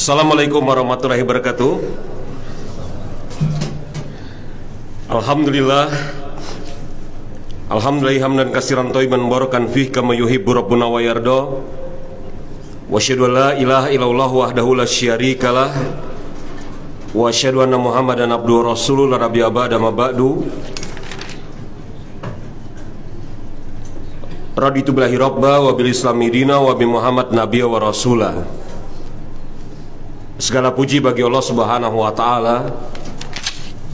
Assalamualaikum warahmatullahi wabarakatuh. Alhamdulillah hamdan katsiran thayyiban mubarakan fihi kama yuhibbu rabbuna wa yarda. Wa asyhadu an la ilaha illallah wahdahu la syarikalah wa asyhadu anna Muhammadan abduhu rasulullah rabbi abada ma ba'du. Raditu billahi rabba wa bil islami dina wa bi Muhammad nabiyya wa rasulah. Segala puji bagi Allah Subhanahu wa taala,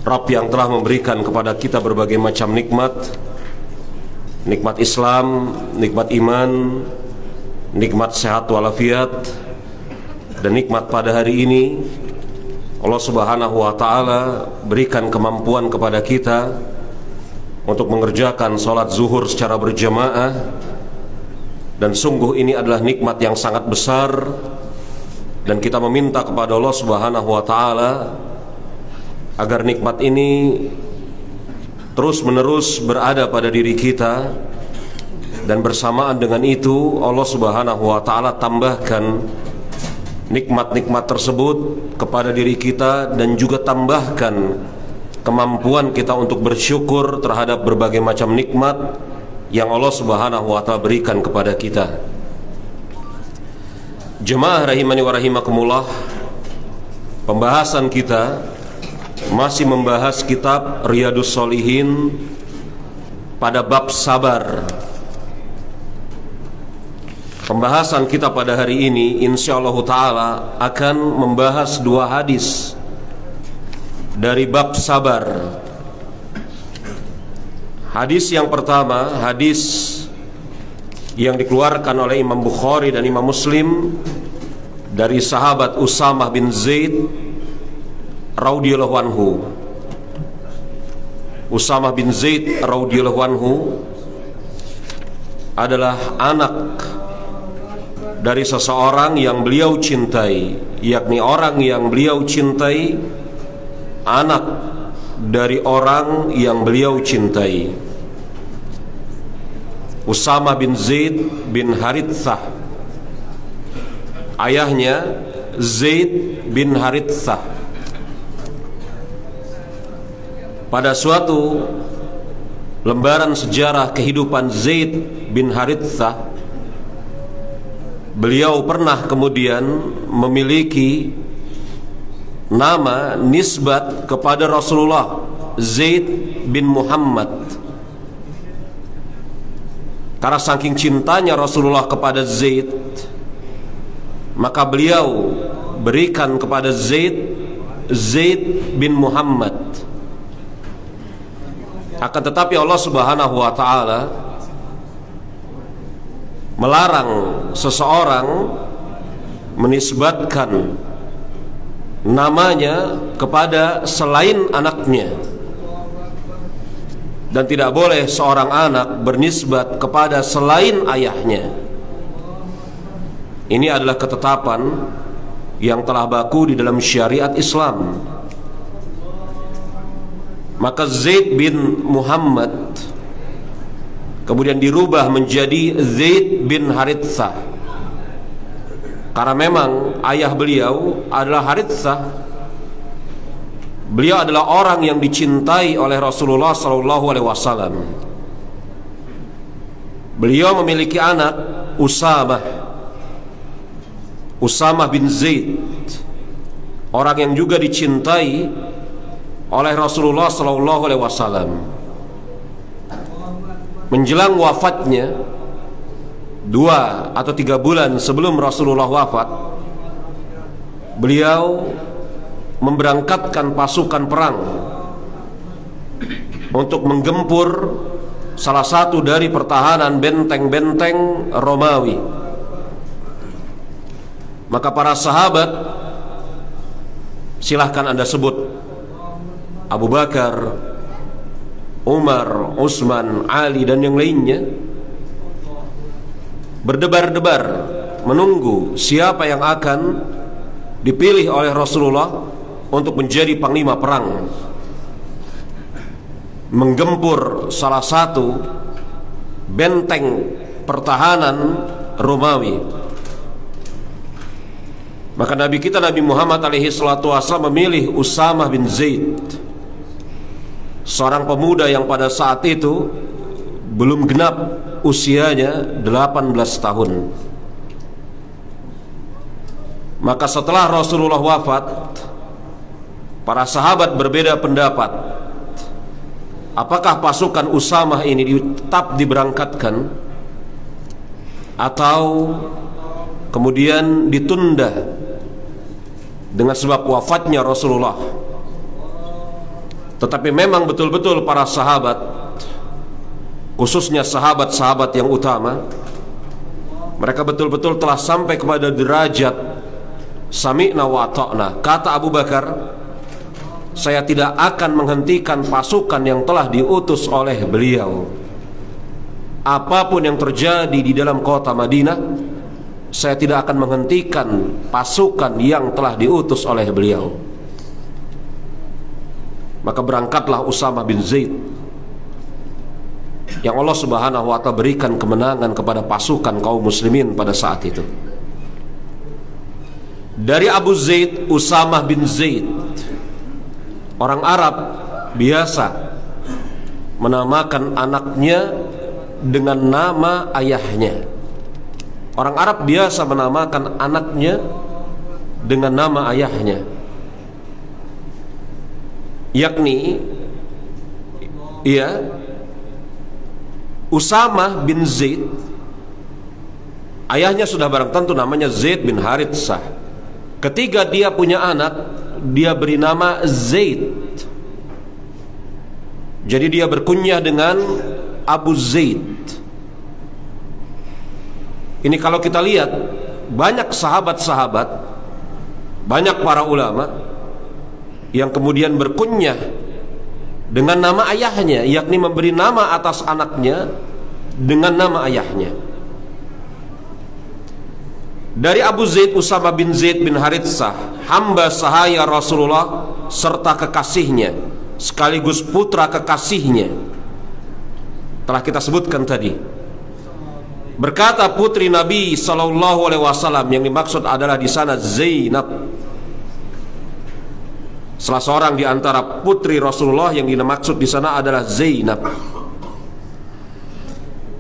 Rabb yang telah memberikan kepada kita berbagai macam nikmat. Nikmat Islam, nikmat iman, nikmat sehat walafiat, dan nikmat pada hari ini Allah Subhanahu wa taala berikan kemampuan kepada kita untuk mengerjakan sholat zuhur secara berjamaah. Dan sungguh ini adalah nikmat yang sangat besar, dan kita meminta kepada Allah Subhanahu wa taala agar nikmat ini terus menerus berada pada diri kita, dan bersamaan dengan itu Allah Subhanahu wa taala tambahkan nikmat-nikmat tersebut kepada diri kita, dan juga tambahkan kemampuan kita untuk bersyukur terhadap berbagai macam nikmat yang Allah Subhanahu wa taala berikan kepada kita. Jemaah rahimani wa rahimakumullah, pembahasan kita masih membahas kitab Riyadhus Shalihin pada bab sabar. Pembahasan kita pada hari ini insyaallah ta'ala akan membahas dua hadis dari bab sabar. Hadis yang pertama, hadis yang dikeluarkan oleh Imam Bukhari dan Imam Muslim dari sahabat Usamah bin Zaid radhiyallahu anhu. Usamah bin Zaid radhiyallahu anhu adalah anak dari seseorang yang beliau cintai, yakni orang yang beliau cintai, anak dari orang yang beliau cintai. Usamah bin Zaid bin Haritsah, ayahnya Zaid bin Haritsah. Pada suatu lembaran sejarah kehidupan Zaid bin Haritsah, beliau pernah kemudian memiliki nama nisbat kepada Rasulullah, Zaid bin Muhammad. Karena saking cintanya Rasulullah kepada Zaid, maka beliau berikan kepada Zaid bin Muhammad. Akan tetapi Allah Subhanahu wa taala melarang seseorang menisbatkan namanya kepada selain anaknya, dan tidak boleh seorang anak bernisbat kepada selain ayahnya. Ini adalah ketetapan yang telah baku di dalam syariat Islam. Maka Zaid bin Muhammad kemudian dirubah menjadi Zaid bin Haritsah, karena memang ayah beliau adalah Haritsah. Beliau adalah orang yang dicintai oleh Rasulullah SAW. Beliau memiliki anak Usamah bin Zaid, orang yang juga dicintai oleh Rasulullah SAW. Menjelang wafatnya 2 atau 3 bulan sebelum Rasulullah wafat, beliau memberangkatkan pasukan perang untuk menggempur salah satu dari pertahanan benteng-benteng Romawi. Maka para sahabat, silahkan Anda sebut, Abu Bakar, Umar, Utsman, Ali, dan yang lainnya, berdebar-debar menunggu siapa yang akan dipilih oleh Rasulullah untuk menjadi panglima perang, menggempur salah satu benteng pertahanan Romawi. Maka Nabi kita Nabi Muhammad alaihi salatu wasallam memilih Usamah bin Zaid, seorang pemuda yang pada saat itu belum genap usianya 18 tahun. Maka setelah Rasulullah wafat, para sahabat berbeda pendapat apakah pasukan Usamah ini tetap diberangkatkan atau kemudian ditunda dengan sebab wafatnya Rasulullah. Tetapi memang betul-betul para sahabat, khususnya sahabat-sahabat yang utama, mereka betul-betul telah sampai kepada derajat sami'na wa ata'na. Kata Abu Bakar, saya tidak akan menghentikan pasukan yang telah diutus oleh beliau. Apapun yang terjadi di dalam kota Madinah, saya tidak akan menghentikan pasukan yang telah diutus oleh beliau. Maka berangkatlah Usamah bin Zaid, yang Allah subhanahu wa ta'ala berikan kemenangan kepada pasukan kaum muslimin pada saat itu. Dari Abu Zaid, Usamah bin Zaid, orang Arab biasa menamakan anaknya dengan nama ayahnya. Orang Arab biasa menamakan anaknya dengan nama ayahnya, yakni Usamah bin Zaid. Ayahnya sudah barang tentu namanya Zaid bin Haritsah. Ketika dia punya anak, dia beri nama Zaid. Jadi dia berkunyah dengan Abu Zaid. Ini kalau kita lihat, banyak sahabat-sahabat, banyak para ulama yang kemudian berkunyah dengan nama ayahnya, yakni memberi nama atas anaknya dengan nama ayahnya. Dari Abu Zaid, Usamah bin Zaid bin Haritsah, hamba sahaya Rasulullah serta kekasihnya, sekaligus putra kekasihnya, telah kita sebutkan tadi. Berkata putri Nabi sallallahu alaihi wasallam, yang dimaksud adalah di sana Zainab, salah seorang di antara putri Rasulullah yang dimaksud di sana adalah Zainab.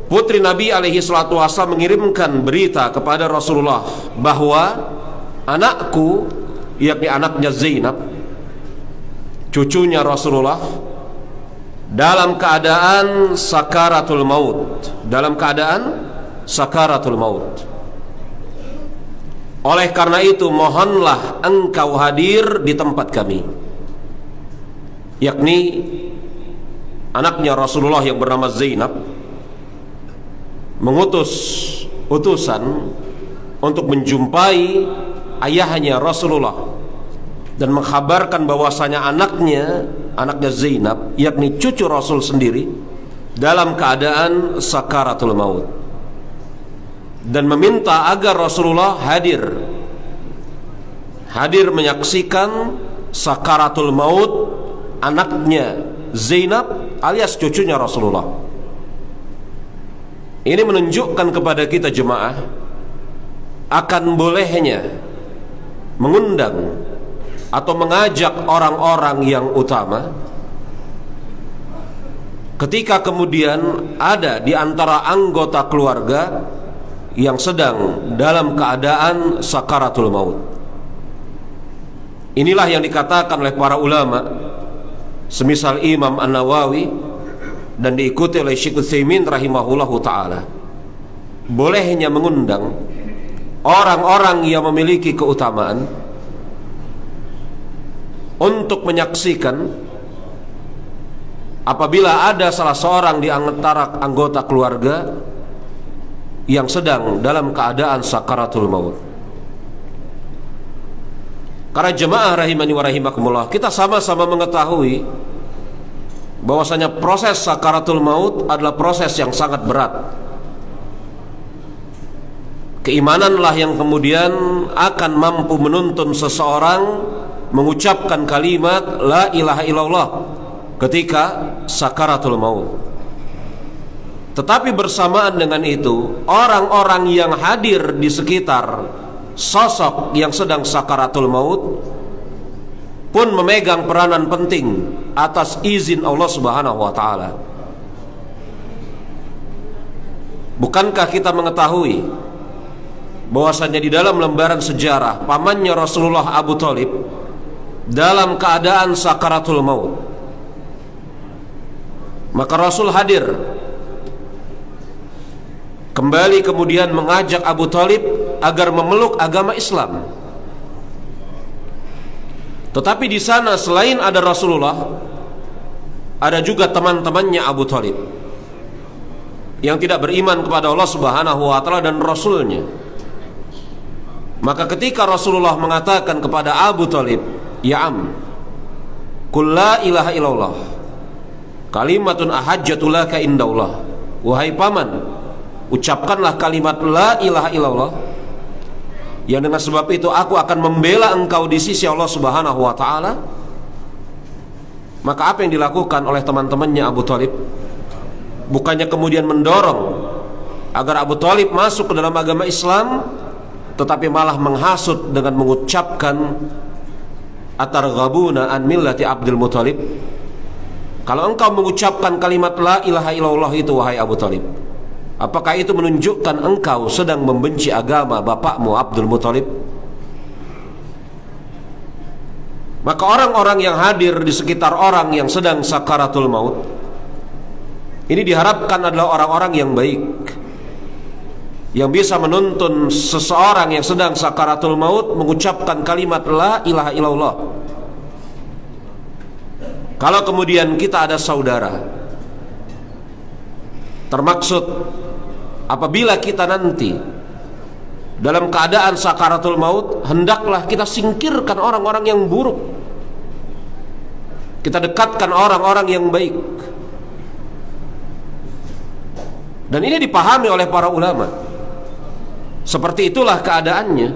Putri Nabi alaihi salatu wasallam mengirimkan berita kepada Rasulullah bahwa anakku, yakni anaknya Zainab, cucunya Rasulullah, dalam keadaan sakaratul maut, dalam keadaan sakaratul maut. Oleh karena itu mohonlah engkau hadir di tempat kami. Yakni anaknya Rasulullah yang bernama Zainab mengutus utusan untuk menjumpai ayahnya Rasulullah dan mengkhabarkan bahwasanya anaknya Zainab, yakni cucu Rasul sendiri, dalam keadaan sakaratul maut, dan meminta agar Rasulullah hadir menyaksikan sakaratul maut anaknya Zainab alias cucunya Rasulullah. Ini menunjukkan kepada kita jemaah akan bolehnya mengundang atau mengajak orang-orang yang utama ketika kemudian ada di antara anggota keluarga yang sedang dalam keadaan sakaratul maut. Inilah yang dikatakan oleh para ulama semisal Imam An-Nawawi dan diikuti oleh Syekh Utsaimin rahimahullahu ta'ala, bolehnya mengundang orang-orang yang memiliki keutamaan untuk menyaksikan apabila ada salah seorang di antara anggota keluarga yang sedang dalam keadaan sakaratul maut. Karena jemaah rahimani wa rahimakumullah, kita sama-sama mengetahui bahwasanya proses sakaratul maut adalah proses yang sangat berat. Keimananlah yang kemudian akan mampu menuntun seseorang mengucapkan kalimat la ilaha illallah ketika sakaratul maut. Tetapi bersamaan dengan itu, orang-orang yang hadir di sekitar sosok yang sedang sakaratul maut pun memegang peranan penting atas izin Allah Subhanahu wa taala. Bukankah kita mengetahui bahwasanya di dalam lembaran sejarah pamannya Rasulullah Abu Thalib dalam keadaan sakaratul maut, maka Rasul hadir kembali kemudian mengajak Abu Thalib agar memeluk agama Islam. Tetapi di sana selain ada Rasulullah, ada juga teman-temannya Abu Thalib yang tidak beriman kepada Allah Subhanahu wa taala dan Rasulnya. Maka ketika Rasulullah mengatakan kepada Abu Thalib, "Ya am, qul la ilaha illallah, kalimatun ahajjatu laka indallah." Wahai paman, ucapkanlah kalimat la ilaha illallah, yang dengan sebab itu aku akan membela engkau di sisi Allah Subhanahu wa taala. Maka apa yang dilakukan oleh teman-temannya Abu Thalib? Bukannya kemudian mendorong agar Abu Thalib masuk ke dalam agama Islam, tetapi malah menghasut dengan mengucapkan atarghabuna an millati Abdul Muthalib. Kalau engkau mengucapkan kalimat la ilaha illallah itu, wahai Abu Thalib, apakah itu menunjukkan engkau sedang membenci agama bapakmu Abdul Muthalib? Maka orang-orang yang hadir di sekitar orang yang sedang sakaratul maut ini diharapkan adalah orang-orang yang baik, yang bisa menuntun seseorang yang sedang sakaratul maut mengucapkan kalimat la ilaha illallah. Kalau kemudian kita ada saudara, termaksud apabila kita nanti dalam keadaan sakaratul maut, hendaklah kita singkirkan orang-orang yang buruk, kita dekatkan orang-orang yang baik. Dan ini dipahami oleh para ulama. Seperti itulah keadaannya.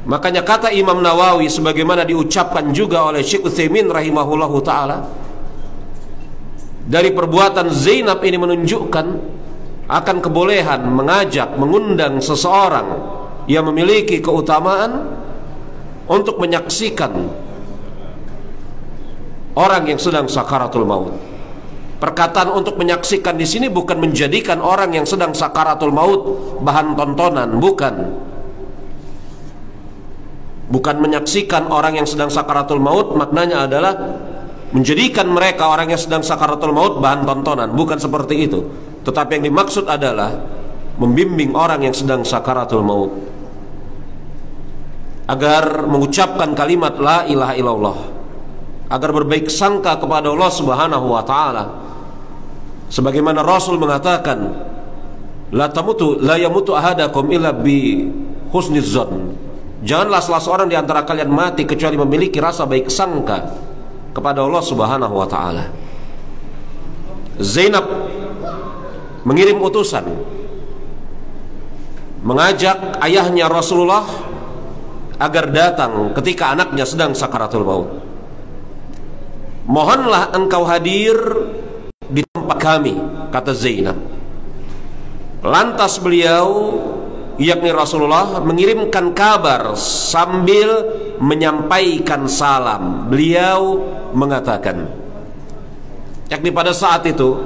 Makanya kata Imam Nawawi, sebagaimana diucapkan juga oleh Syekh Utsaimin rahimahullahu ta'ala, dari perbuatan Zainab ini menunjukkan akan kebolehan mengajak, mengundang seseorang yang memiliki keutamaan untuk menyaksikan orang yang sedang sakaratul maut. Perkataan untuk menyaksikan di sini bukan menjadikan orang yang sedang sakaratul maut bahan tontonan, bukan. Bukan menyaksikan orang yang sedang sakaratul maut maknanya adalah menjadikan mereka orang yang sedang sakaratul maut bahan tontonan, bukan seperti itu. Tetapi yang dimaksud adalah membimbing orang yang sedang sakaratul maut agar mengucapkan kalimat la ilaha illallah, agar berbaik sangka kepada Allah Subhanahu wa taala. Sebagaimana Rasul mengatakan, la yamutu ahadakum illa bi husniz zon. Janganlah salah seorang di antara kalian mati kecuali memiliki rasa baik sangka kepada Allah Subhanahu wa taala. Zainab mengirim utusan mengajak ayahnya Rasulullah agar datang ketika anaknya sedang sakaratul maut. Mohonlah engkau hadir di tempat kami, kata Zainab. Lantas beliau, yakni Rasulullah, mengirimkan kabar sambil menyampaikan salam. Beliau mengatakan, yakni pada saat itu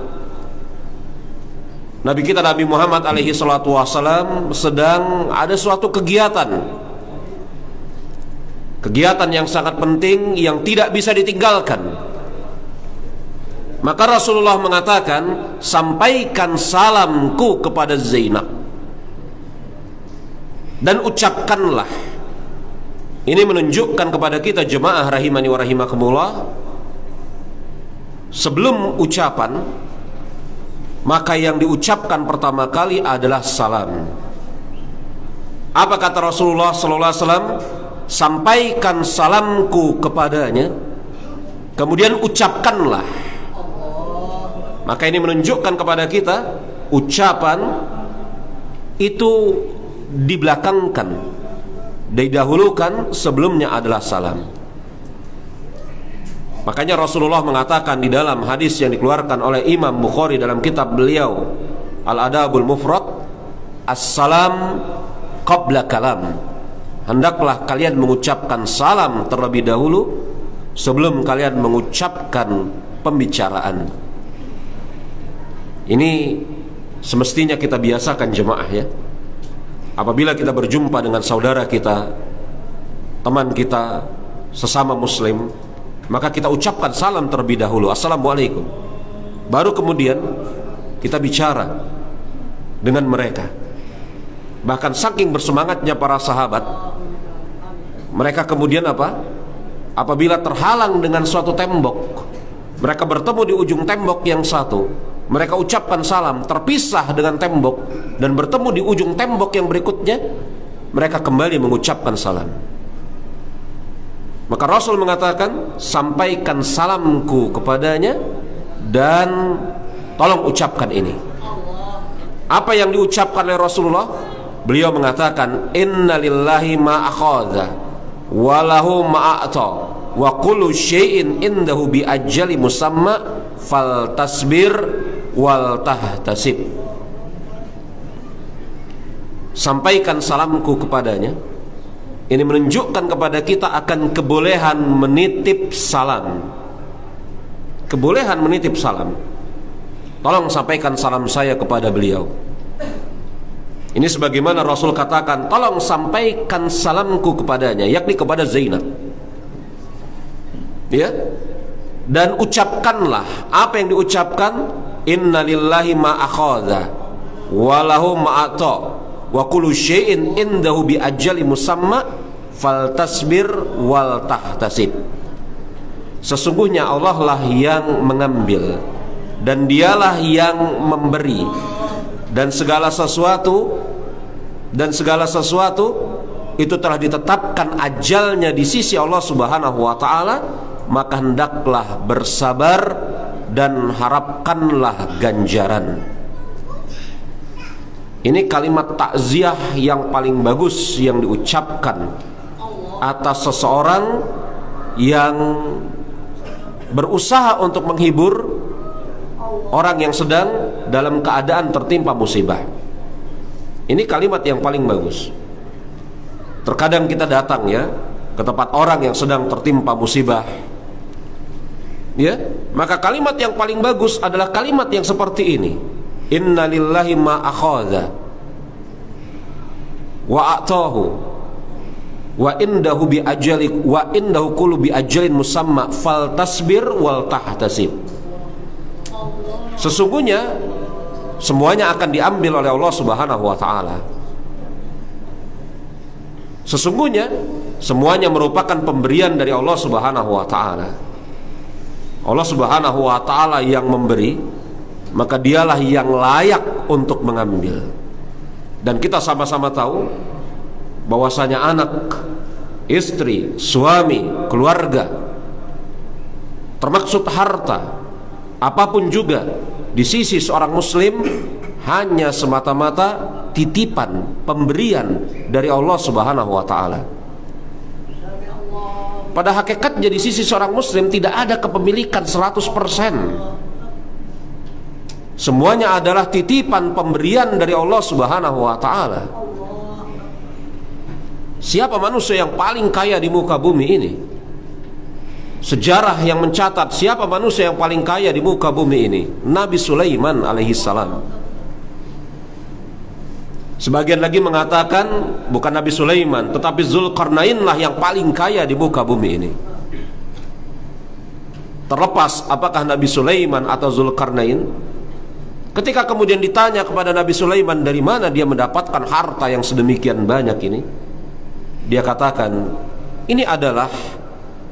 Nabi kita Nabi Muhammad alaihi salatu wassalam sedang ada suatu kegiatan yang sangat penting yang tidak bisa ditinggalkan. Maka Rasulullah mengatakan, sampaikan salamku kepada Zainab dan ucapkanlah. Ini menunjukkan kepada kita jemaah rahimani wa rahimakumullah, sebelum ucapan, maka yang diucapkan pertama kali adalah salam. Apa kata Rasulullah sallallahu alaihi wasallam? Sampaikan salamku kepadanya, kemudian ucapkanlah. Maka ini menunjukkan kepada kita ucapan itu dibelakangkan, didahulukan, sebelumnya adalah salam. Makanya Rasulullah mengatakan di dalam hadis yang dikeluarkan oleh Imam Bukhari dalam kitab beliau Al-Adabul Mufrad, as-salam qabla kalam. Hendaklah kalian mengucapkan salam terlebih dahulu sebelum kalian mengucapkan pembicaraan. Ini semestinya kita biasakan jemaah ya. Apabila kita berjumpa dengan saudara kita, teman kita, sesama muslim, maka kita ucapkan salam terlebih dahulu, assalamualaikum. Baru kemudian kita bicara dengan mereka. Bahkan saking bersemangatnya para sahabat, mereka kemudian apa? Apabila terhalang dengan suatu tembok, mereka bertemu di ujung tembok yang satu, mereka ucapkan salam, terpisah dengan tembok, dan bertemu di ujung tembok yang berikutnya, mereka kembali mengucapkan salam. Maka Rasul mengatakan, sampaikan salamku kepadanya dan tolong ucapkan ini. Apa yang diucapkan oleh Rasulullah? Beliau mengatakan, inna lillahi ma akhadha wa lahu ma a'ta wa kullu syai'in indahu bi ajali musamma fal tasbir wal tahtasib. Sampaikan salamku kepadanya. Ini menunjukkan kepada kita akan kebolehan menitip salam. Kebolehan menitip salam. Tolong sampaikan salam saya kepada beliau. Ini sebagaimana Rasul katakan, tolong sampaikan salamku kepadanya, yakni kepada Zainab. Ya. Dan ucapkanlah apa yang diucapkan, inna lillahi ma akhadha wa lahu ma a'ta wa kullu syai'in indahu bi ajali musamma fal tasbir wal tahtasib. Sesungguhnya Allah lah yang mengambil dan dialah yang memberi, dan segala sesuatu itu telah ditetapkan ajalnya di sisi Allah Subhanahu wa taala, maka hendaklah bersabar dan harapkanlah ganjaran. Ini kalimat takziah yang paling bagus yang diucapkan atas seseorang yang berusaha untuk menghibur orang yang sedang dalam keadaan tertimpa musibah. Ini kalimat yang paling bagus. Terkadang kita datang ya ke tempat orang yang sedang tertimpa musibah, ya, maka kalimat yang paling bagus adalah kalimat yang seperti ini. Inna lillahi ma akhadha wa a'tahu wa indahu bi ajali wa indahu kullu bi ajalin musamma fal tasbir wal tahtasib. Sesungguhnya semuanya akan diambil oleh Allah Subhanahu wa taala. Sesungguhnya semuanya merupakan pemberian dari Allah Subhanahu wa taala. Allah Subhanahu wa taala yang memberi, maka dialah yang layak untuk mengambil. Dan kita sama-sama tahu bahwasanya anak, istri, suami, keluarga, termaksud harta, apapun juga di sisi seorang muslim hanya semata-mata titipan, pemberian dari Allah Subhanahu wa taala. Pada hakikatnya di sisi seorang muslim tidak ada kepemilikan 100%. Semuanya adalah titipan pemberian dari Allah Subhanahu wa taala. Siapa manusia yang paling kaya di muka bumi ini? Sejarah yang mencatat siapa manusia yang paling kaya di muka bumi ini? Nabi Sulaiman alaihissalam. Sebagian lagi mengatakan bukan Nabi Sulaiman, tetapi Zulkarnain lah yang paling kaya di muka bumi ini. Terlepas apakah Nabi Sulaiman atau Zulkarnain, ketika kemudian ditanya kepada Nabi Sulaiman dari mana dia mendapatkan harta yang sedemikian banyak ini, dia katakan, ini adalah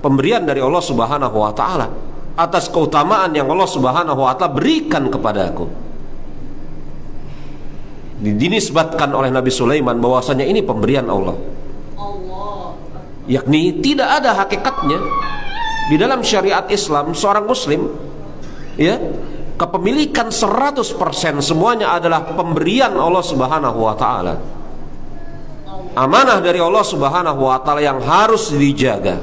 pemberian dari Allah Subhanahu wa taala atas keutamaan yang Allah Subhanahu wa taala berikan kepadaku. Dinisbatkan oleh Nabi Sulaiman bahwasanya ini pemberian Allah. Yakni tidak ada hakikatnya di dalam syariat Islam seorang muslim, ya, kepemilikan 100% semuanya adalah pemberian Allah Subhanahu wa taala. Amanah dari Allah Subhanahu wa taala yang harus dijaga.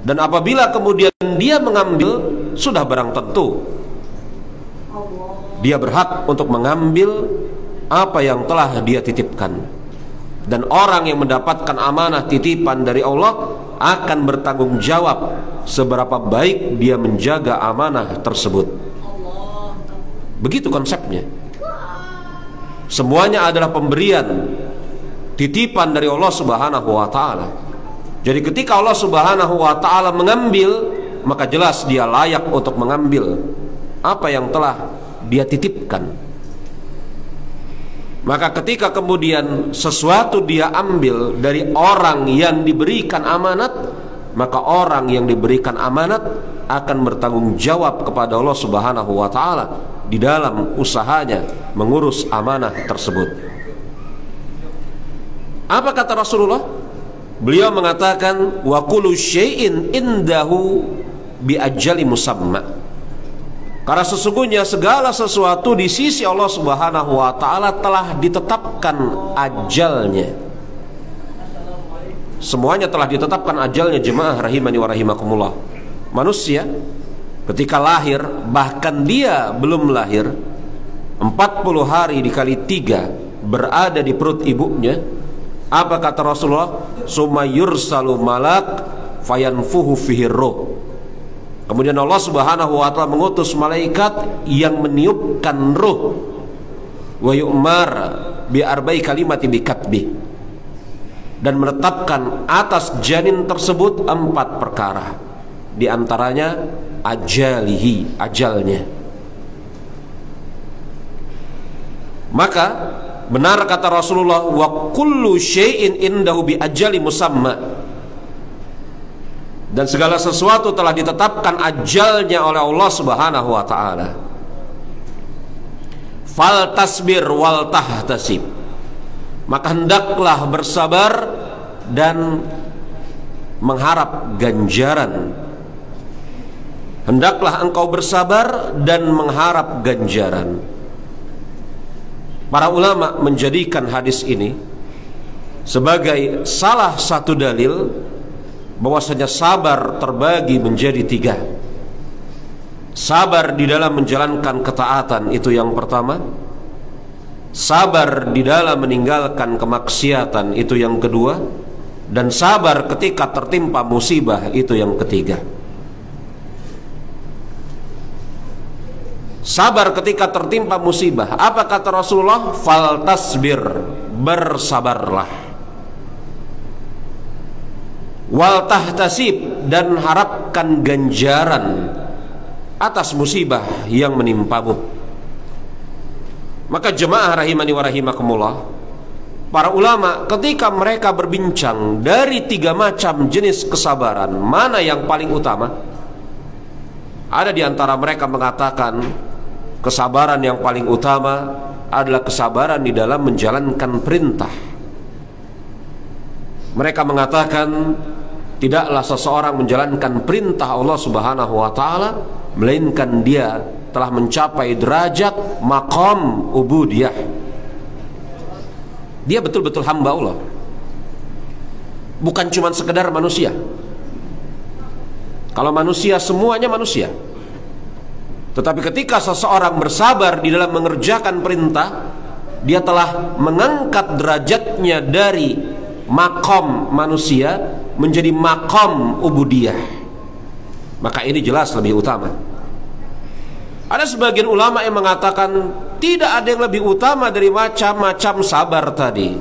Dan apabila kemudian dia mengambil, sudah barang tentu dia berhak untuk mengambil apa yang telah dia titipkan. Dan orang yang mendapatkan amanah titipan dari Allah akan bertanggung jawab seberapa baik dia menjaga amanah tersebut. Begitu konsepnya. Semuanya adalah pemberian titipan dari Allah Subhanahu wa taala. Jadi ketika Allah Subhanahu wa taala mengambil, maka jelas dia layak untuk mengambil apa yang telah dia titipkan. Maka ketika kemudian sesuatu dia ambil dari orang yang diberikan amanat, maka orang yang diberikan amanat akan bertanggung jawab kepada Allah Subhanahu wa taala di dalam usahanya mengurus amanah tersebut. Apa kata Rasulullah? Beliau mengatakan, wa kullu syai'in indahu bi ajali musamma. Karena sesungguhnya segala sesuatu di sisi Allah Subhanahu wa taala telah ditetapkan ajalnya. Semuanya telah ditetapkan ajalnya, jemaah rahimani wa rahimakumullah. Manusia ketika lahir, bahkan dia belum lahir, 40 hari dikali 3 berada di perut ibunya. Apa kata Rasulullah? Summa yursalu malak fayanfuhu fihi ruh. Kemudian Allah Subhanahu wa taala mengutus malaikat yang meniupkan ruh. Wa yu'mar bi arba'i kalimati bi katbi. Dan menetapkan atas janin tersebut 4 perkara. Di antaranya ajalihi, ajalnya. Maka benar kata Rasulullah, wa kullu syai'in indahu bi ajali musamma. Dan segala sesuatu telah ditetapkan ajalnya oleh Allah Subhanahu wa taala. Fal tasbir wal tahtasib. Maka hendaklah bersabar dan mengharap ganjaran. Hendaklah engkau bersabar dan mengharap ganjaran. Para ulama menjadikan hadis ini sebagai salah satu dalil bahwasanya sabar terbagi menjadi 3. Sabar di dalam menjalankan ketaatan, itu yang pertama. Sabar di dalam meninggalkan kemaksiatan, itu yang kedua. Dan sabar ketika tertimpa musibah, itu yang ketiga. Sabar ketika tertimpa musibah, apa kata Rasulullah? Fal tasbir, bersabarlah. Wal tahtasib, dan harapkan ganjaran atas musibah yang menimpamu. Maka jemaah rahimani wa rahimakumullah, para ulama ketika mereka berbincang dari 3 macam jenis kesabaran, mana yang paling utama? Ada di antara mereka mengatakan kesabaran yang paling utama adalah kesabaran di dalam menjalankan perintah. Mereka mengatakan tidaklah seseorang menjalankan perintah Allah Subhanahu wa taala melainkan dia telah mencapai derajat maqam ubudiyah. Dia betul-betul hamba Allah, bukan cuma sekedar manusia. Kalau manusia semuanya manusia, tetapi ketika seseorang bersabar di dalam mengerjakan perintah, dia telah mengangkat derajatnya dari maqam manusia menjadi maqam ubudiyah. Maka ini jelas lebih utama. Ada sebagian ulama yang mengatakan tidak ada yang lebih utama dari macam-macam sabar tadi.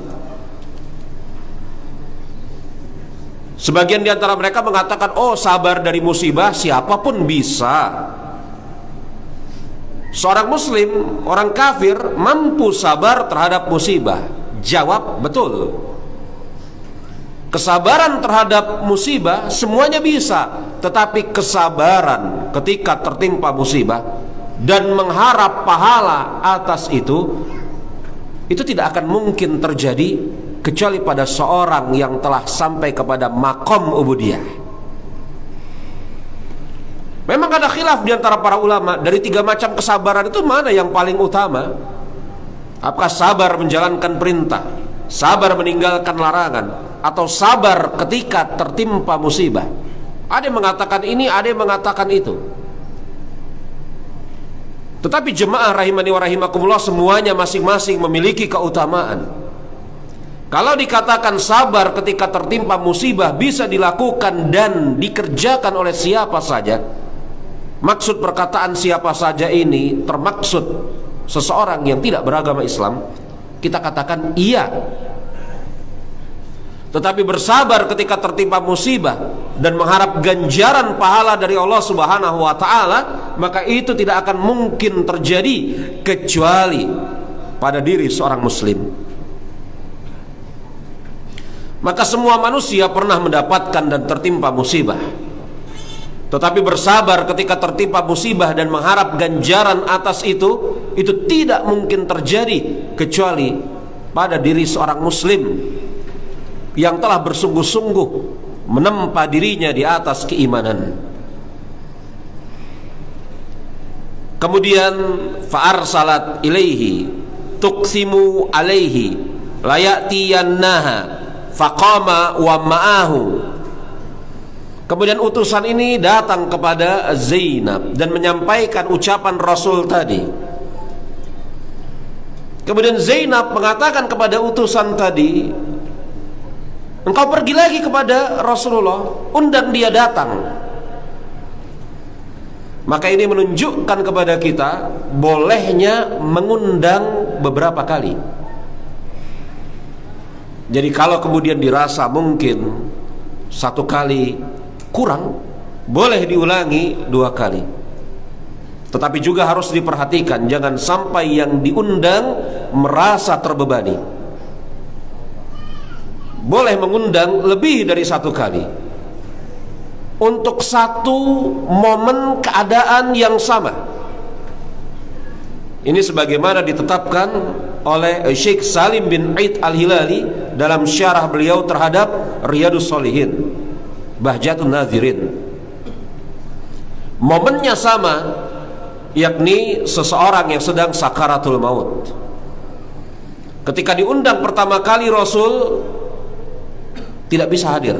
Sebagian di antara mereka mengatakan, oh, sabar dari musibah siapapun bisa. Seorang muslim, orang kafir mampu sabar terhadap musibah. Jawab, betul. Kesabaran terhadap musibah semuanya bisa, tetapi kesabaran ketika tertimpa musibah dan mengharap pahala atas itu tidak akan mungkin terjadi kecuali pada seorang yang telah sampai kepada maqam ubudiyah. Memang ada khilaf di antara para ulama, dari 3 macam kesabaran itu mana yang paling utama? Apakah sabar menjalankan perintah, sabar meninggalkan larangan, atau sabar ketika tertimpa musibah? Ada yang mengatakan ini, ada yang mengatakan itu. Tetapi jemaah rahimani wa rahimakumullah, semuanya masing-masing memiliki keutamaan. Kalau dikatakan sabar ketika tertimpa musibah bisa dilakukan dan dikerjakan oleh siapa saja, maksud perkataan siapa saja ini termaksud seseorang yang tidak beragama Islam, kita katakan iya. Tetapi bersabar ketika tertimpa musibah dan mengharap ganjaran pahala dari Allah Subhanahu wa taala, maka itu tidak akan mungkin terjadi kecuali pada diri seorang muslim. Maka semua manusia pernah mendapatkan dan tertimpa musibah. Tetapi bersabar ketika tertimpa musibah dan mengharap ganjaran atas itu tidak mungkin terjadi kecuali pada diri seorang muslim yang telah bersungguh-sungguh menempa dirinya di atas keimanan. Kemudian fa'arsalat ilaihi tuqsimu alaihi layatiyannaha faqama wa ma'ahu. Kemudian utusan ini datang kepada Zainab dan menyampaikan ucapan Rasul tadi. Kemudian Zainab mengatakan kepada utusan tadi, engkau pergi lagi kepada Rasulullah, undang dia datang. Maka ini menunjukkan kepada kita bolehnya mengundang beberapa kali. Jadi kalau kemudian dirasa mungkin satu kali kurang, boleh diulangi 2 kali. Tetapi juga harus diperhatikan, jangan sampai yang diundang merasa terbebani. Boleh mengundang lebih dari 1 kali untuk satu momen keadaan yang sama. Ini sebagaimana ditetapkan oleh Syekh Salim bin Aid Al-Hilali dalam syarah beliau terhadap Riyadus Shalihin, Bahjatun Nazirin. Momennya sama, yakni seseorang yang sedang sakaratul maut. Ketika diundang pertama kali, Rasul tidak bisa hadir.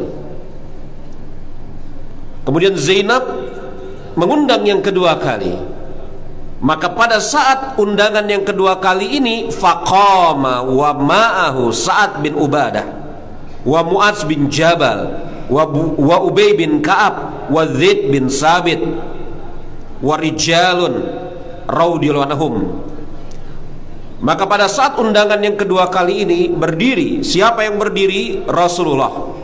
Kemudian Zainab mengundang yang kedua kali. Maka pada saat undangan yang kedua kali ini, faqama wa ma'ahu Sa'ad bin Ubadah wa Mu'adz bin Jabal wa Ubay bin Ka'ab wa Zaid bin Sabit wa rijalun radhiyallahu anhum. Maka pada saat undangan yang kedua kali ini berdiri, siapa yang berdiri? Rasulullah.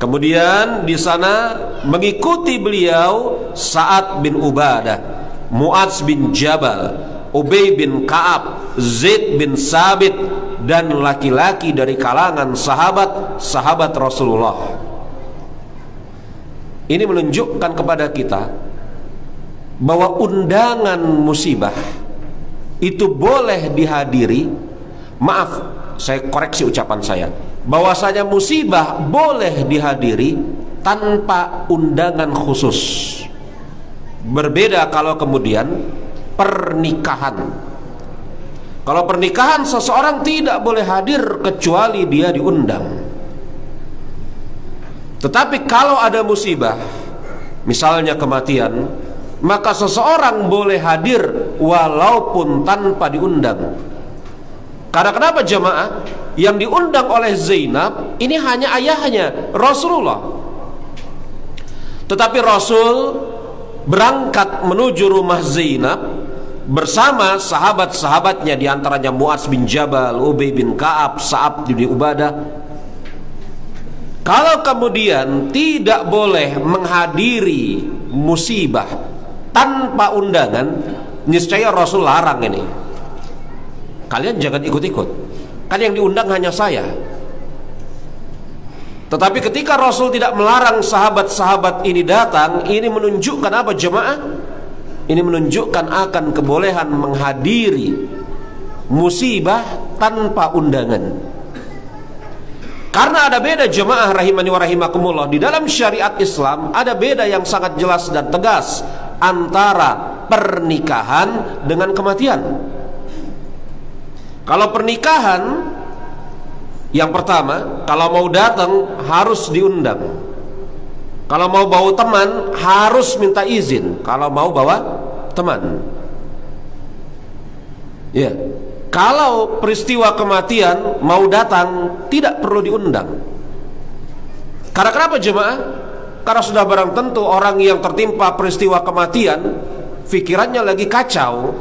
Kemudian di sana mengikuti beliau Sa'ad bin Ubadah, Mu'adz bin Jabal, Ubay bin Ka'ab, Zaid bin Sabit, dan laki-laki dari kalangan sahabat Rasulullah. Ini menunjukkan kepada kita bahwa undangan musibah itu boleh dihadiri. Maaf, saya koreksi ucapan saya, bahwasanya musibah boleh dihadiri tanpa undangan khusus. Berbeda kalau kemudian pernikahan. Kalau pernikahan, seseorang tidak boleh hadir kecuali dia diundang. Tetapi kalau ada musibah, misalnya kematian, maka seseorang boleh hadir walaupun tanpa diundang. Karena kenapa jemaah? Yang diundang oleh Zainab ini hanya ayahnya, Rasulullah. Tetapi Rasul berangkat menuju rumah Zainab bersama sahabat-sahabatnya, diantaranya Mu'adz bin Jabal, Ubay bin Ka'ab, Sa'ad bin Ubadah. Kalau kemudian tidak boleh menghadiri musibah tanpa undangan, niscaya Rasul larang ini. Kalian jangan ikut-ikut, kan yang diundang hanya saya. Tetapi ketika Rasul tidak melarang sahabat-sahabat ini datang, ini menunjukkan apa jemaah? Ini menunjukkan akan kebolehan menghadiri musibah tanpa undangan. Karena ada beda jemaah rahimani wa rahimakumullah, di dalam syariat Islam ada beda yang sangat jelas dan tegas antara pernikahan dengan kematian. Kalau pernikahan, yang pertama, kalau mau datang harus diundang. Kalau mau bawa teman harus minta izin. Kalau mau bawa teman, ya. kalau peristiwa kematian mau datang tidak perlu diundang. Karena kenapa jemaah? Karena sudah barang tentu orang yang tertimpa peristiwa kematian pikirannya lagi kacau.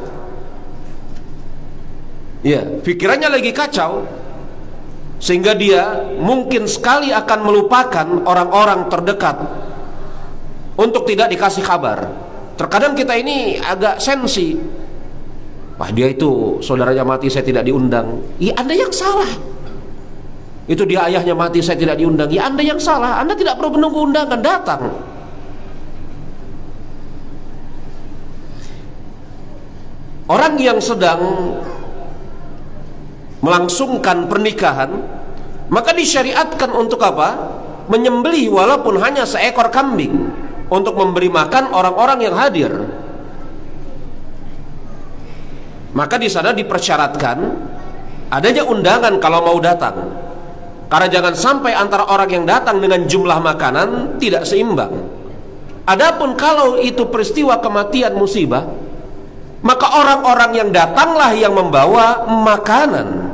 Ya, pikirannya lagi kacau, sehingga dia mungkin sekali akan melupakan orang-orang terdekat untuk tidak dikasih kabar. Terkadang kita ini agak sensi. Wah, dia itu saudaranya mati, saya tidak diundang. Ya, Anda yang salah. Itu dia ayahnya mati, saya tidak diundang. Ya, Anda yang salah. Anda tidak perlu menunggu undangan, datang. Orang yang sedang melangsungkan pernikahan, maka disyariatkan untuk apa? Menyembelih walaupun hanya seekor kambing untuk memberi makan orang-orang yang hadir. Maka di sana dipersyaratkan adanya undangan kalau mau datang, karena jangan sampai antara orang yang datang dengan jumlah makanan tidak seimbang. Adapun kalau itu peristiwa kematian musibah, maka orang-orang yang datanglah yang membawa makanan.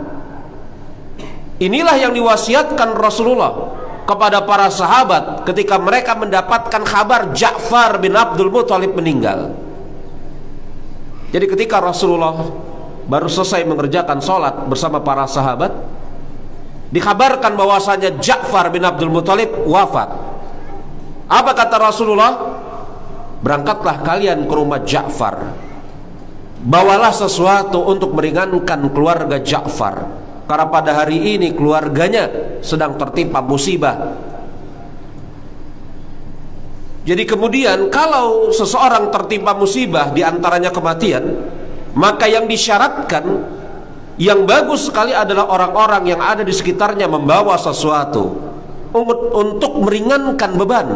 Inilah yang diwasiatkan Rasulullah kepada para sahabat ketika mereka mendapatkan kabar Ja'far bin Abdul Muthalib meninggal. Jadi ketika Rasulullah baru selesai mengerjakan sholat bersama para sahabat, dikabarkan bahwasanya Ja'far bin Abdul Muthalib wafat. Apa kata Rasulullah? Berangkatlah kalian ke rumah Ja'far, bawalah sesuatu untuk meringankan keluarga Ja'far, karena pada hari ini keluarganya sedang tertimpa musibah. Jadi kemudian kalau seseorang tertimpa musibah, diantaranya kematian, maka yang disyaratkan, yang bagus sekali adalah orang-orang yang ada di sekitarnya membawa sesuatu untuk meringankan beban.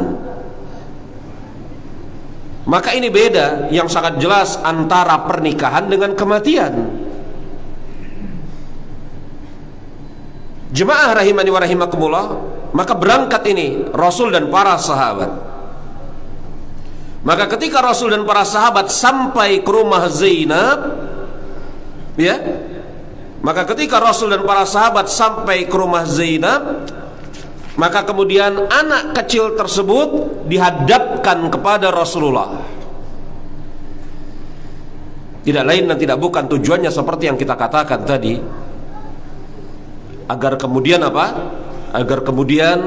Maka ini beda yang sangat jelas antara pernikahan dengan kematian. Jemaah rahimani wa rahimakumullah, maka berangkat ini Rasul dan para sahabat. Maka ketika Rasul dan para sahabat sampai ke rumah Zainab, ya, maka ketika Rasul dan para sahabat sampai ke rumah Zainab, maka kemudian anak kecil tersebut dihadapkan kepada Rasulullah. Tidak lain dan tidak bukan, tujuannya seperti yang kita katakan tadi, agar kemudian apa? Agar kemudian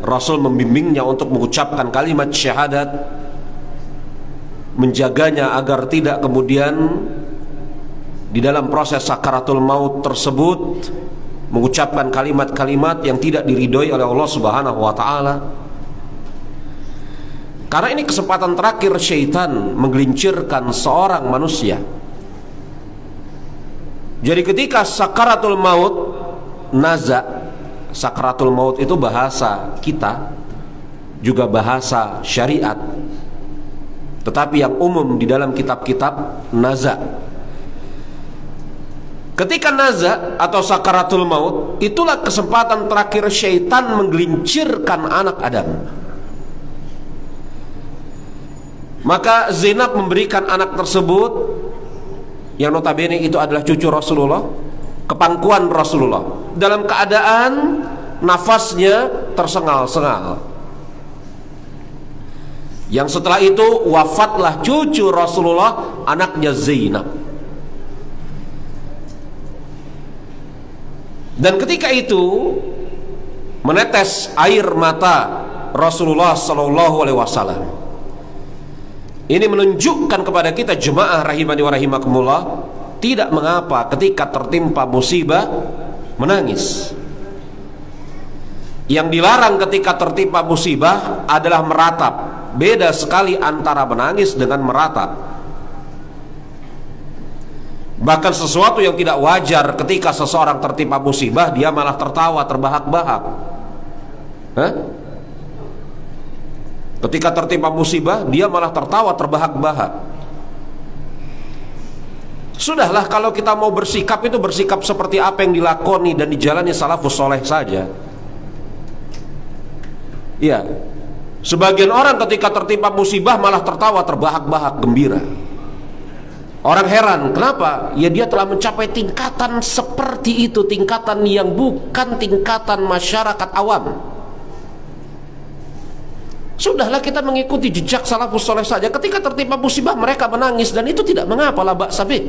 Rasul membimbingnya untuk mengucapkan kalimat syahadat, menjaganya agar tidak kemudian di dalam proses sakaratul maut tersebut mengucapkan kalimat-kalimat yang tidak diridhoi oleh Allah Subhanahu wa taala. Karena ini kesempatan terakhir syaitan menggelincirkan seorang manusia. Jadi ketika sakaratul maut, naza, sakaratul maut itu bahasa kita, juga bahasa syariat, tetapi yang umum di dalam kitab-kitab naza. Ketika naza atau sakaratul maut, itulah kesempatan terakhir syaitan menggelincirkan anak Adam. Maka Zainab memberikan anak tersebut, yang notabene itu adalah cucu Rasulullah, ke pangkuan Rasulullah, dalam keadaan nafasnya tersengal-sengal. Yang setelah itu wafatlah cucu Rasulullah, anaknya Zainab. Dan ketika itu menetes air mata Rasulullah Sallallahu Alaihi Wasallam. Ini menunjukkan kepada kita jemaah rahimani wa rahimakumullah, tidak mengapa ketika tertimpa musibah menangis. Yang dilarang ketika tertimpa musibah adalah meratap. Beda sekali antara menangis dengan meratap. Bahkan sesuatu yang tidak wajar ketika seseorang tertimpa musibah, dia malah tertawa terbahak-bahak. Ketika tertimpa musibah, dia malah tertawa terbahak-bahak. Sudahlah, kalau kita mau bersikap, itu bersikap seperti apa yang dilakoni dan dijalani salafus soleh saja. Ya, sebagian orang ketika tertimpa musibah malah tertawa terbahak-bahak gembira. Orang heran, kenapa? Ya dia telah mencapai tingkatan seperti itu, tingkatan yang bukan tingkatan masyarakat awam. Sudahlah kita mengikuti jejak salafus soleh saja. Ketika tertimpa musibah mereka menangis, dan itu tidak mengapa, la ba'sa bih.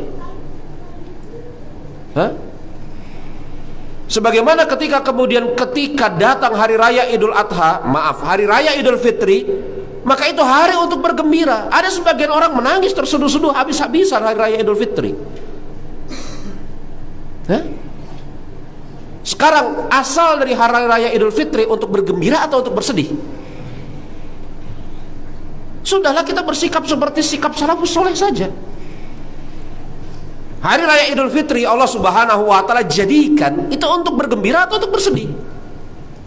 Sebagaimana ketika datang hari raya Idul Adha, hari raya Idul Fitri, maka itu hari untuk bergembira. Ada sebagian orang menangis terseduh-seduh habis-habisan hari raya Idul Fitri. Sekarang asal dari hari raya Idul Fitri untuk bergembira atau untuk bersedih? Sudahlah kita bersikap seperti sikap salafus soleh saja. Hari raya Idul Fitri Allah Subhanahu wa ta'ala jadikan itu untuk bergembira atau untuk bersedih?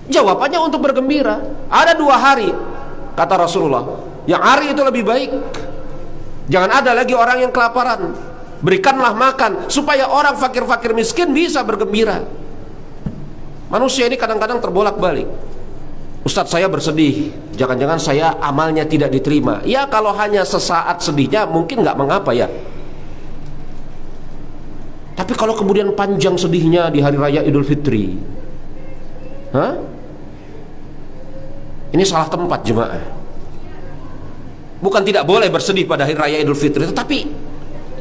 Jawabannya untuk bergembira. Ada 2 hari, kata Rasulullah, yang hari itu lebih baik. Jangan ada lagi orang yang kelaparan. Berikanlah makan supaya orang fakir-fakir miskin bisa bergembira. Manusia ini kadang-kadang terbolak-balik. Ustadz, saya bersedih, jangan-jangan saya amalnya tidak diterima. Ya kalau hanya sesaat sedihnya mungkin nggak mengapa ya. Tapi kalau kemudian panjang sedihnya di hari raya Idul Fitri, ini salah tempat jemaah. Bukan tidak boleh bersedih pada hari raya Idul Fitri, tetapi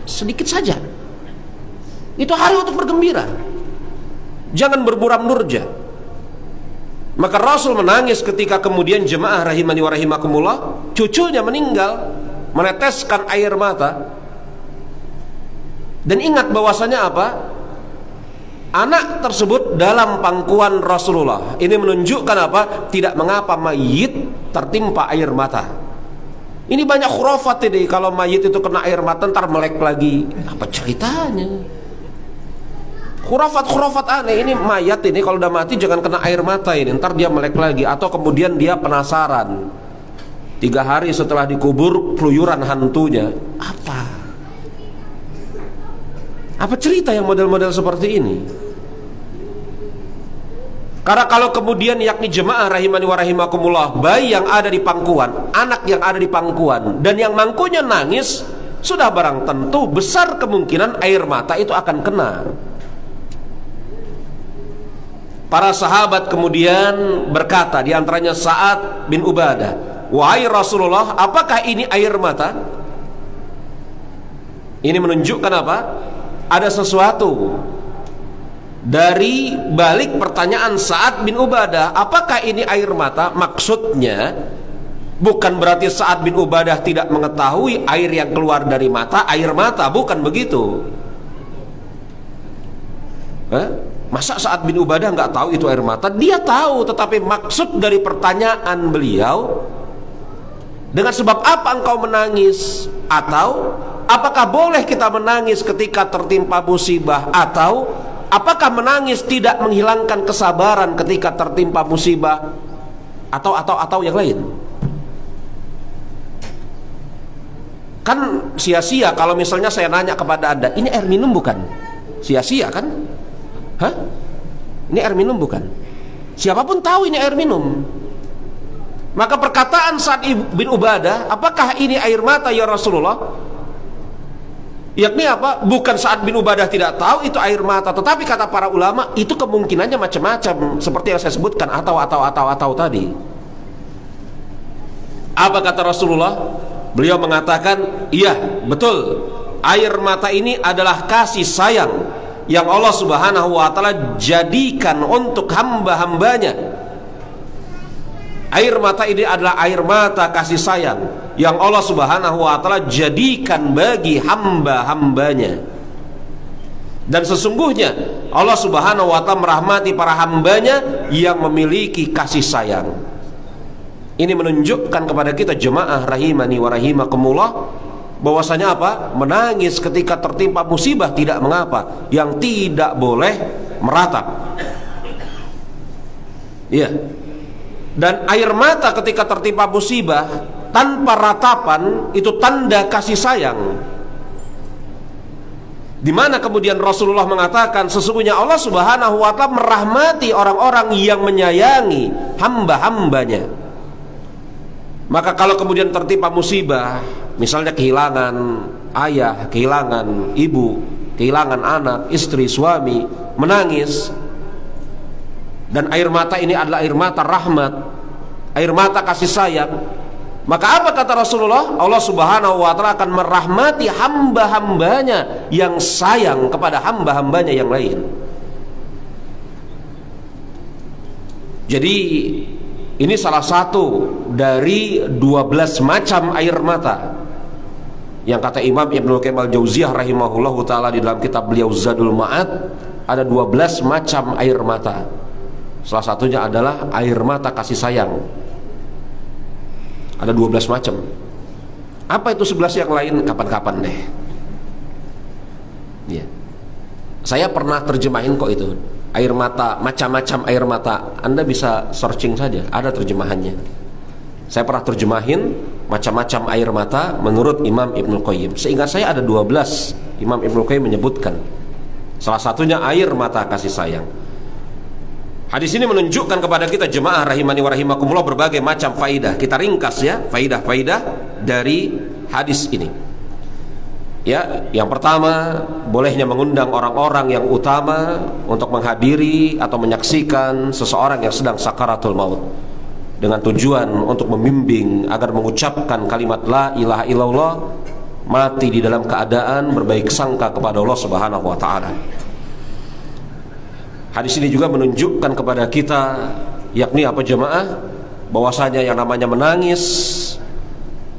sedikit saja. Itu hari untuk bergembira. Jangan bermuram nurja. Maka Rasul menangis ketika kemudian jemaah rahimani wa rahimakumullah, cucunya meninggal, meneteskan air mata. Dan ingat bahwasanya apa? Anak tersebut dalam pangkuan Rasulullah. Ini menunjukkan apa? Tidak mengapa mayit tertimpa air mata. Ini banyak khurafat ini. Kalau mayit itu kena air mata ntar melek lagi. Apa ceritanya? Khurafat aneh. Ini mayat ini kalau udah mati jangan kena air mata ini, ntar dia melek lagi. Atau kemudian dia penasaran, 3 hari setelah dikubur keluyuran hantunya. Apa cerita yang model-model seperti ini? Karena kalau kemudian yakni jemaah rahimani wa rahimakumullah, bayi yang ada di pangkuan, anak yang ada di pangkuan, dan yang mangkunya nangis, sudah barang tentu besar kemungkinan air mata itu akan kena. Para sahabat kemudian berkata, diantaranya Sa'ad bin Ubadah, wahai Rasulullah, apakah ini air mata? Ini menunjukkan apa? Ada sesuatu dari balik pertanyaan Sa'ad bin Ubadah, apakah ini air mata? Maksudnya bukan berarti Sa'ad bin Ubadah tidak mengetahui air yang keluar dari mata air mata, bukan begitu. Masa Sa'ad bin Ubadah nggak tahu itu air mata? Dia tahu, tetapi maksud dari pertanyaan beliau, dengan sebab apa engkau menangis? Atau apakah boleh kita menangis ketika tertimpa musibah? Atau apakah menangis tidak menghilangkan kesabaran ketika tertimpa musibah? Atau yang lain? Kan sia-sia kalau misalnya saya nanya kepada Anda, ini air minum bukan? Sia-sia kan? Ini air minum bukan? Siapapun tahu ini air minum. Maka perkataan Sa'ad bin Ubadah, apakah ini air mata ya Rasulullah? Yakni apa? Bukan Sa'ad bin Ubadah tidak tahu itu air mata, tetapi kata para ulama itu kemungkinannya macam-macam, seperti yang saya sebutkan, atau tadi. Apa kata Rasulullah? Beliau mengatakan, iya betul, air mata ini adalah kasih sayang yang Allah Subhanahu wa ta'ala jadikan untuk hamba-hambanya. Air mata ini adalah air mata kasih sayang yang Allah Subhanahu wa ta'ala jadikan bagi hamba-hambanya. Dan sesungguhnya Allah Subhanahu wa ta'ala merahmati para hambanya yang memiliki kasih sayang. Ini menunjukkan kepada kita jemaah rahimani wa rahimakumullah, bahwasanya apa? Menangis ketika tertimpa musibah tidak mengapa, yang tidak boleh meratap. Iya. Dan air mata ketika tertimpa musibah tanpa ratapan itu tanda kasih sayang. Di mana kemudian Rasulullah mengatakan sesungguhnya Allah Subhanahu wa ta'ala merahmati orang-orang yang menyayangi hamba-hambanya. Maka kalau kemudian tertimpa musibah, misalnya kehilangan ayah, kehilangan ibu, kehilangan anak, istri, suami, menangis. Dan air mata ini adalah air mata rahmat, air mata kasih sayang. Maka apa kata Rasulullah? Allah Subhanahu wa ta'ala akan merahmati hamba-hambanya yang sayang kepada hamba-hambanya yang lain. Jadi ini salah satu dari 12 macam air mata yang kata Imam Ibnu Qayyim al-Jauziyah rahimahullahu ta'ala di dalam kitab beliau Zadul Ma'ad, ada 12 macam air mata. Salah satunya adalah air mata kasih sayang. Ada 12 macam. Apa itu 11 yang lain? Kapan-kapan deh. Ya. Saya pernah terjemahin kok itu. Air mata, macam-macam air mata. Anda bisa searching saja, ada terjemahannya. Saya pernah terjemahin macam-macam air mata menurut Imam Ibnu Qayyim. Seingat saya ada 12. Imam Ibnu Qayyim menyebutkan. Salah satunya air mata kasih sayang. Hadis ini menunjukkan kepada kita jemaah rahimani wa rahimakumullah berbagai macam faidah. Kita ringkas ya, faidah-faidah dari hadis ini. Ya, yang pertama, bolehnya mengundang orang-orang yang utama untuk menghadiri atau menyaksikan seseorang yang sedang sakaratul maut, dengan tujuan untuk membimbing agar mengucapkan kalimat la ilaha illallah, mati di dalam keadaan berbaik sangka kepada Allah Subhanahu wa ta'ala. Hadis ini juga menunjukkan kepada kita, yakni apa jemaah, bahwasanya yang namanya menangis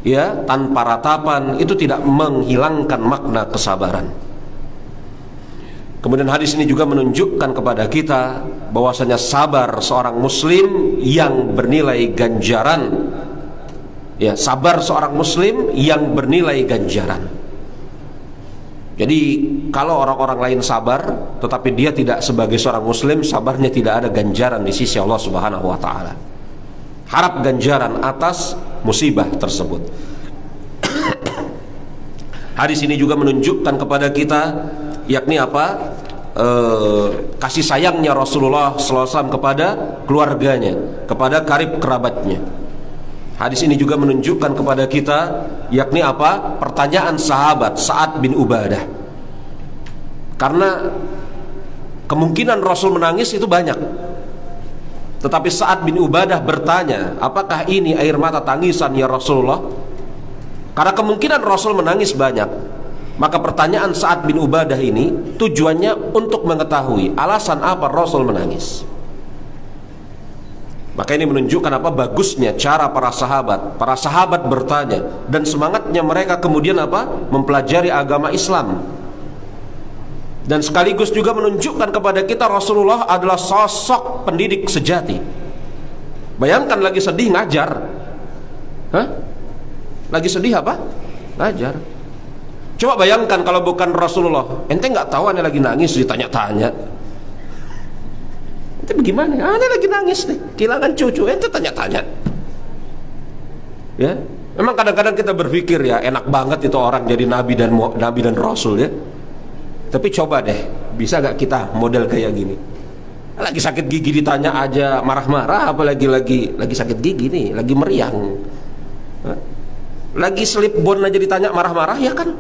ya tanpa ratapan itu tidak menghilangkan makna kesabaran. Kemudian hadis ini juga menunjukkan kepada kita bahwasanya sabar seorang muslim yang bernilai ganjaran. Ya, sabar seorang muslim yang bernilai ganjaran. Jadi kalau orang-orang lain sabar tetapi dia tidak sebagai seorang muslim, sabarnya tidak ada ganjaran di sisi Allah Subhanahu wa ta'ala. Harap ganjaran atas musibah tersebut. Hadis ini juga menunjukkan kepada kita, yakni apa? Kasih sayangnya Rasulullah SAW kepada keluarganya, kepada karib kerabatnya. Hadis ini juga menunjukkan kepada kita, yakni apa? Pertanyaan sahabat Sa'ad bin Ubadah. Karena kemungkinan Rasul menangis itu banyak. Tetapi Sa'ad bin Ubadah bertanya, apakah ini air mata tangisan ya Rasulullah? Karena kemungkinan Rasul menangis banyak. Maka pertanyaan Sa'ad bin Ubadah ini tujuannya untuk mengetahui alasan apa Rasul menangis. Maka ini menunjukkan apa bagusnya cara para sahabat. Para sahabat bertanya dan semangatnya mereka kemudian apa? Mempelajari agama Islam. Dan sekaligus juga menunjukkan kepada kita Rasulullah adalah sosok pendidik sejati. Bayangkan lagi sedih ngajar. Hah? Lagi sedih apa? Ngajar. Coba bayangkan kalau bukan Rasulullah, ente nggak tahu anda lagi nangis ditanya-tanya. Itu bagaimana? Anda lagi nangis nih, kehilangan cucu, ente tanya-tanya. Ya, memang kadang-kadang kita berpikir ya enak banget itu orang jadi nabi dan rasul ya. Tapi coba deh, bisa gak kita model kayak gini? Lagi sakit gigi ditanya aja marah-marah, apalagi lagi sakit gigi nih, lagi meriang. Lagi slip bone aja ditanya marah-marah ya kan?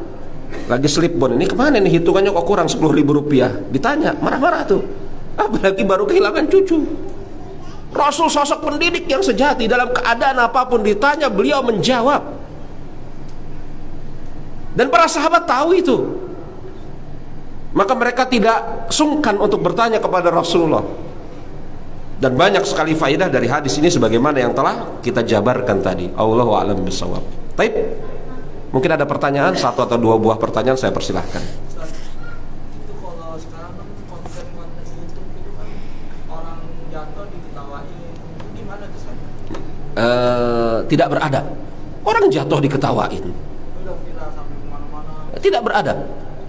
Lagi slip bone ini kemana nih, hitungannya kok kurang 10.000 rupiah, ditanya marah-marah tuh. Apalagi baru kehilangan cucu. Rasul sosok pendidik yang sejati, dalam keadaan apapun ditanya beliau menjawab. Dan para sahabat tahu itu. Maka mereka tidak sungkan untuk bertanya kepada Rasulullah. Dan banyak sekali faedah dari hadis ini sebagaimana yang telah kita jabarkan tadi. Allahu a'lam bishawab. Baik. Mungkin ada pertanyaan, satu atau dua buah pertanyaan saya persilahkan. Tidak beradab. Orang jatuh diketawain. Tidak beradab.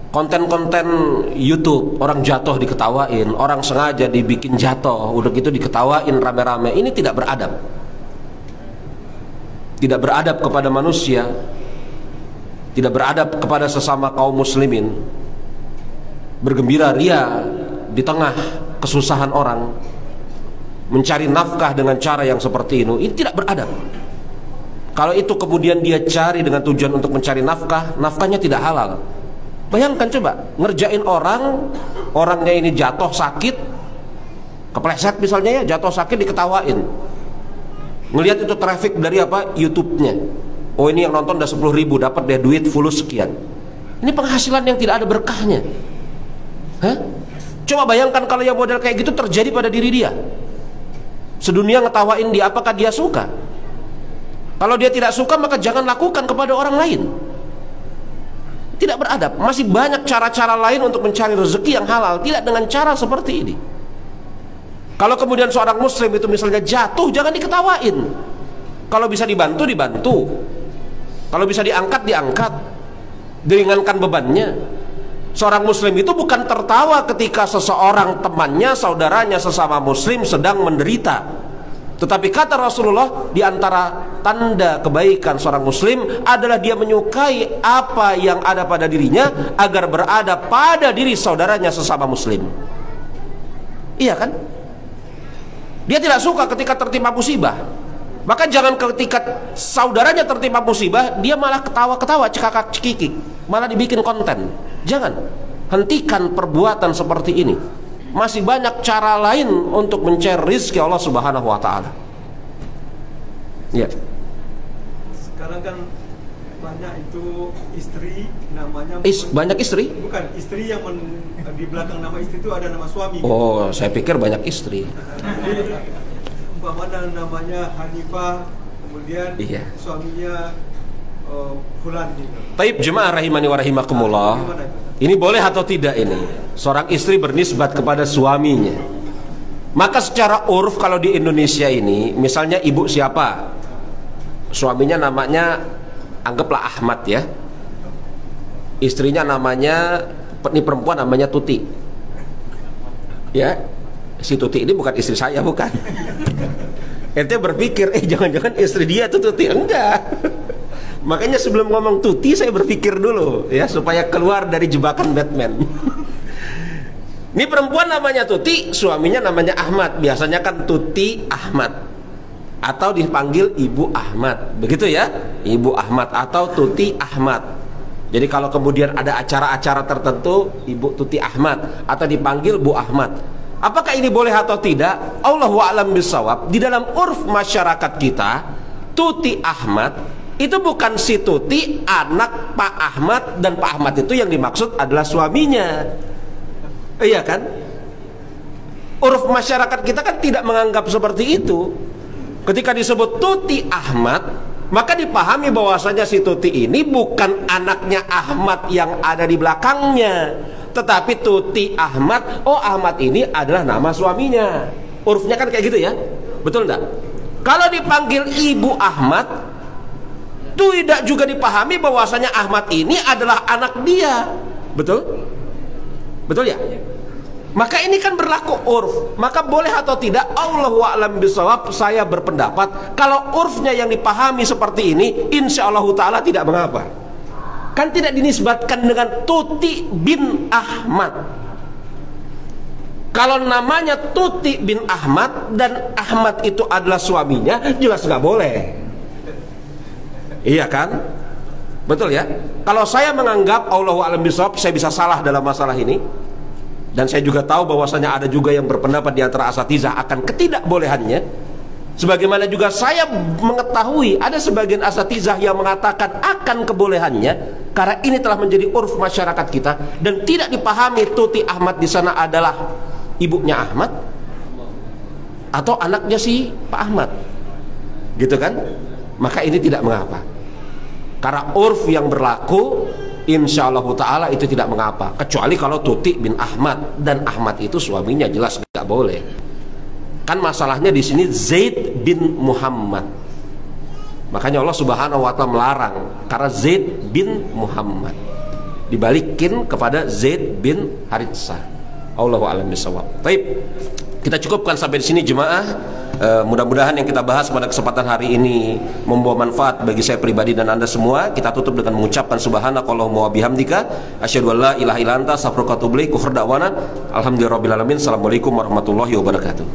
Konten-konten YouTube orang jatuh diketawain, orang sengaja dibikin jatuh, udah gitu diketawain rame-rame. Ini tidak beradab. Tidak beradab kepada manusia, tidak beradab kepada sesama kaum muslimin. Bergembira ria di tengah kesusahan orang, mencari nafkah dengan cara yang seperti ini tidak beradab. Kalau itu kemudian dia cari dengan tujuan untuk mencari nafkah, nafkahnya tidak halal. Bayangkan coba, ngerjain orang, orangnya ini jatuh sakit, kepleset misalnya ya, jatuh sakit diketawain. Ngelihat itu traffic dari apa? YouTube-nya. Oh ini yang nonton udah 10.000, dapat dia duit fulus sekian. Ini penghasilan yang tidak ada berkahnya. Hah? Coba bayangkan kalau yang model kayak gitu terjadi pada diri dia. Sedunia ngetawain dia, apakah dia suka? Kalau dia tidak suka, maka jangan lakukan kepada orang lain. Tidak beradab. Masih banyak cara-cara lain untuk mencari rezeki yang halal, tidak dengan cara seperti ini. Kalau kemudian seorang muslim itu misalnya jatuh, jangan diketawain. Kalau bisa dibantu, dibantu. Kalau bisa diangkat, diangkat. Diringankan bebannya. Seorang muslim itu bukan tertawa ketika seseorang temannya, saudaranya sesama muslim sedang menderita. Tetapi kata Rasulullah, di antara tanda kebaikan seorang muslim adalah dia menyukai apa yang ada pada dirinya agar berada pada diri saudaranya sesama muslim. Iya kan? Dia tidak suka ketika tertimpa musibah. Maka jangan ketika saudaranya tertimpa musibah dia malah ketawa-ketawa, cekakak-cekikik, malah dibikin konten. Jangan. Hentikan perbuatan seperti ini. Masih banyak cara lain untuk mencari rezeki Allah Subhanahu wa taala. Ya. Sekarang kan banyak itu istri namanya banyak istri? Bukan, istri yang di belakang nama istri itu ada nama suami. Oh, saya pikir banyak istri. Jadi umpamanya namanya Hanifah, kemudian iya, suaminya Fulan gitu. Taib jemaah rahimani wa rahimakumullah. Ini boleh atau tidak ini? Seorang istri bernisbat kepada suaminya. Maka secara urf kalau di Indonesia ini, misalnya ibu siapa? Suaminya namanya anggaplah Ahmad ya. Istrinya namanya, ini perempuan namanya Tuti. Ya, si Tuti ini bukan istri saya, bukan. Ente berpikir, jangan-jangan istri dia tuh Tuti. Enggak. Makanya sebelum ngomong Tuti saya berpikir dulu ya, supaya keluar dari jebakan Batman. Ini perempuan namanya Tuti, suaminya namanya Ahmad. Biasanya kan Tuti Ahmad atau dipanggil Ibu Ahmad, begitu ya, Ibu Ahmad atau Tuti Ahmad. Jadi kalau kemudian ada acara-acara tertentu, Ibu Tuti Ahmad atau dipanggil Bu Ahmad. Apakah ini boleh atau tidak? Allahu a'lam bishawab. Di dalam urf masyarakat kita, Tuti Ahmad itu bukan si Tuti anak Pak Ahmad, dan Pak Ahmad itu yang dimaksud adalah suaminya. Iya kan? Uruf masyarakat kita kan tidak menganggap seperti itu. Ketika disebut Tuti Ahmad, maka dipahami bahwasanya si Tuti ini bukan anaknya Ahmad yang ada di belakangnya, tetapi Tuti Ahmad, oh Ahmad ini adalah nama suaminya. Urufnya kan kayak gitu ya, betul enggak? Kalau dipanggil Ibu Ahmad, tidak juga dipahami bahwasanya Ahmad ini adalah anak dia. Betul? Betul ya? Maka ini kan berlaku urf. Maka boleh atau tidak, Allahu a'lam bishawab, saya berpendapat kalau urfnya yang dipahami seperti ini, insya Allah ta'ala tidak mengapa. Kan tidak dinisbatkan dengan Tuti bin Ahmad. Kalau namanya Tuti bin Ahmad dan Ahmad itu adalah suaminya, jelas nggak boleh. Iya kan? Betul ya? Kalau saya menganggap Allahu a'lam bishawab, saya bisa salah dalam masalah ini. Dan saya juga tahu bahwasanya ada juga yang berpendapat di antara asatizah akan ketidakbolehannya. Sebagaimana juga saya mengetahui ada sebagian asatizah yang mengatakan akan kebolehannya, karena ini telah menjadi urf masyarakat kita dan tidak dipahami Tuti Ahmad di sana adalah ibunya Ahmad atau anaknya si Pak Ahmad. Gitu kan? Maka ini tidak mengapa. Karena urf yang berlaku, insya Allah ta'ala itu tidak mengapa. Kecuali kalau Tuti bin Ahmad dan Ahmad itu suaminya, jelas nggak boleh. Kan masalahnya di sini Zaid bin Muhammad. Makanya Allah Subhanahu wa ta'ala melarang, karena Zaid bin Muhammad dibalikin kepada Zaid bin Haritsah. Allahu a'lam bishawab. Baik, kita cukupkan sampai di sini jemaah. Mudah-mudahan yang kita bahas pada kesempatan hari ini membawa manfaat bagi saya pribadi dan Anda semua. Kita tutup dengan mengucapkan subhanakallahumma wa bihamdika asyhadu an la ilaha illa anta astaghfiruka wa atubu ilaik. Alhamdulillahirabbil alamin. Assalamualaikum warahmatullahi wabarakatuh.